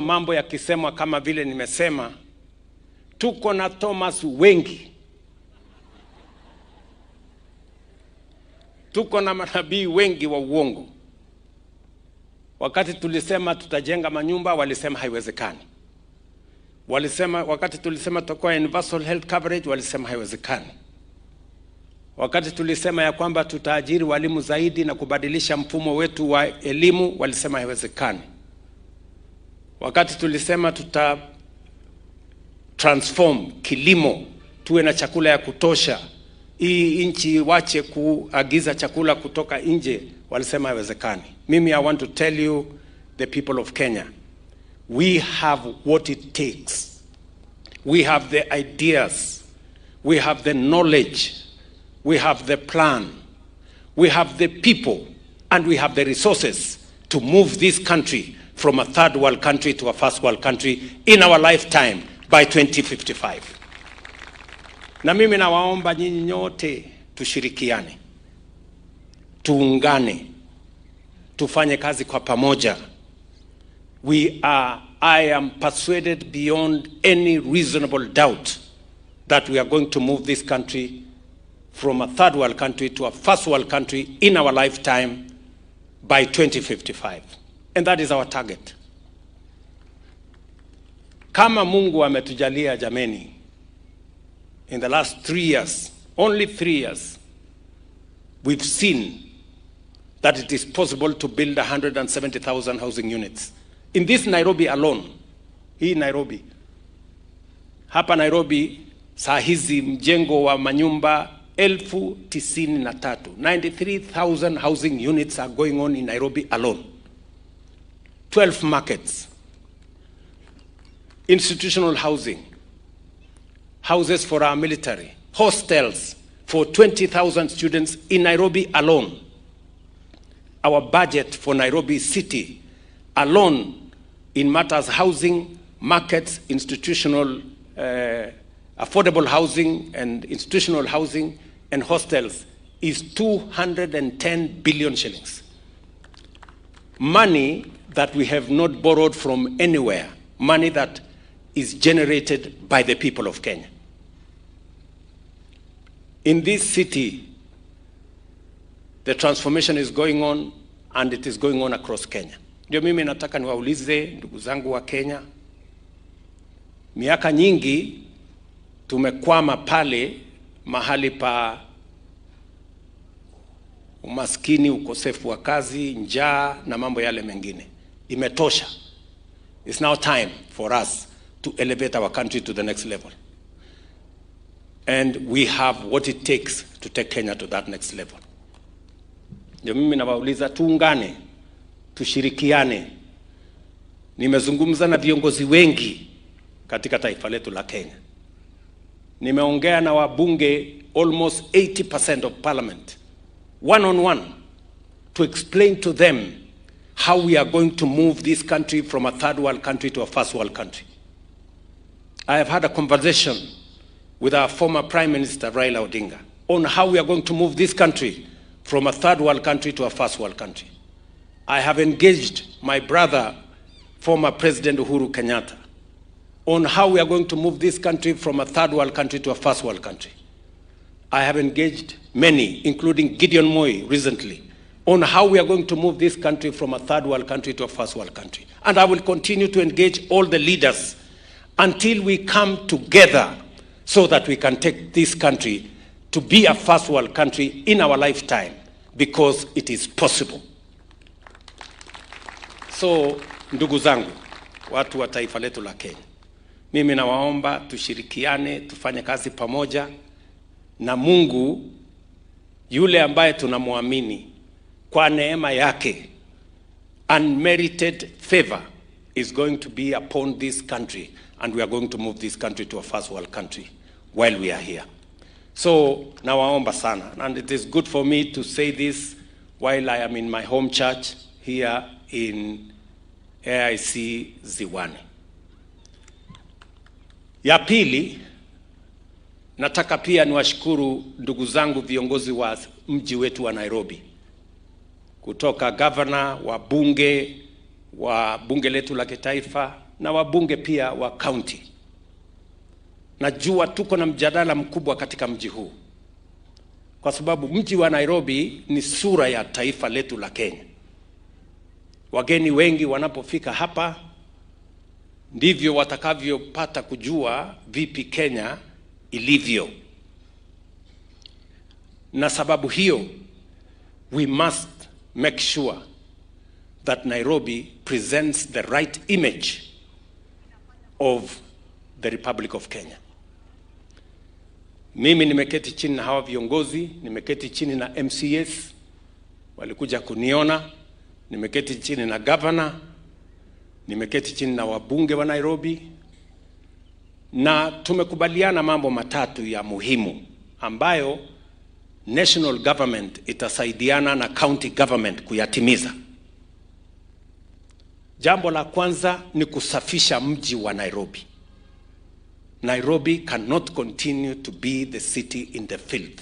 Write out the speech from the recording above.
Mambo yakisemwa kama vile nimesema, tuko na Thomas Wengi, tuko na manabii wengi wa uongo. Wakati tulisema tutajenga manyumba, walisema haiwezekani. Wakati tulisema tutakuwa universal health coverage, walisema haiwezekani. Wakati tulisema ya kwamba tutaajiri walimu zaidi na kubadilisha mfumo wetu wa elimu, walisema haiwezekani. Wakati tulisema transform kilimo, tuwe na chakula ya kutosha, hii nchi wache kuagiza chakula kutoka nje, walisema haiwezekani. Mimi, I want to tell you, the people of Kenya, we have what it takes. We have the ideas, we have the knowledge, we have the plan, we have the people, and we have the resources to move this country from a third world country to a first world country in our lifetime by 2055. Na mimi nawaomba nyinyi nyote tushirikiane, tuungane, tufanye kazi kwa pamoja. I am persuaded beyond any reasonable doubt that we are going to move this country from a third world country to a first world country in our lifetime by 2055. And that is our target. Kama Mungu ametujalia jameni, in the last 3 years, only 3 years, we've seen that it is possible to build 170,000 housing units. In this Nairobi alone, hapa Nairobi, saa hizi mjengo wa manyumba 93,000, 93,000 housing units are going on in Nairobi alone. 12 markets, institutional housing, houses for our military, hostels for 20,000 students in Nairobi alone. Our budget for Nairobi city alone in matters housing, markets, institutional, affordable housing and institutional housing and hostels is 210 billion shillings. Money that we have not borrowed from anywhere, money that is generated by the people of Kenya. In this city, the transformation is going on, and it is going on across Kenya. Ndio mimi nataka niwaulize ndugu zangu wa Kenya, miaka nyingi tumekwama pale mahali pa umaskini, ukosefu wa kazi, njaa na mambo yale mengine. Imetosha. It's now time for us to elevate our country to the next level. And we have what it takes to take Kenya to that next level. Ndio mimi nawauliza tuungane, tushirikiane. Nimezungumza na viongozi wengi katika taifa letu la Kenya. Nimeongea na wabunge almost 80% of parliament, one on one, to explain to them how we are going to move this country from a third world country to a first world country. I have had a conversation with our former Prime Minister Raila Odinga on how we are going to move this country from a third world country to a first world country. I have engaged my brother, former President Uhuru Kenyatta, on how we are going to move this country from a third world country to a first world country. I have engaged many, including Gideon Moi recently, on how we are going to move this country from a third world country to a first world country. And I will continue to engage all the leaders until we come together so that we can take this country to be a first world country in our lifetime, because it is possible. So, ndugu zangu, watu wa taifa letu la Kenya, mimi nawaomba tushirikiane, tufanye kazi pamoja, na Mungu yule ambaye tunamwamini kwa neema yake, unmerited favor is going to be upon this country, and we are going to move this country to a first world country while we are here. So nawaomba sana, and it is good for me to say this while I am in my home church here in AIC Ziwani. Ya pili, nataka pia niwashukuru ndugu zangu viongozi wa mji wetu wa Nairobi, kutoka governor, wa bunge letu la kitaifa, na wabunge pia wa county. Najua tuko na mjadala mkubwa katika mji huu, kwa sababu mji wa Nairobi ni sura ya taifa letu la Kenya. Wageni wengi wanapofika hapa ndivyo watakavyopata kujua vipi Kenya ilivyo. Na sababu hiyo, we must make sure that Nairobi presents the right image of the Republic of Kenya. Mimi nimeketi chini na hawa viongozi, nimeketi chini na MCS walikuja kuniona, nimeketi chini na governor, nimeketi chini na wabunge wa Nairobi, na tumekubaliana mambo matatu ya muhimu ambayo national government itasaidiana na county government kuyatimiza. Jambo la kwanza ni kusafisha mji wa Nairobi. Nairobi cannot continue to be the city in the filth.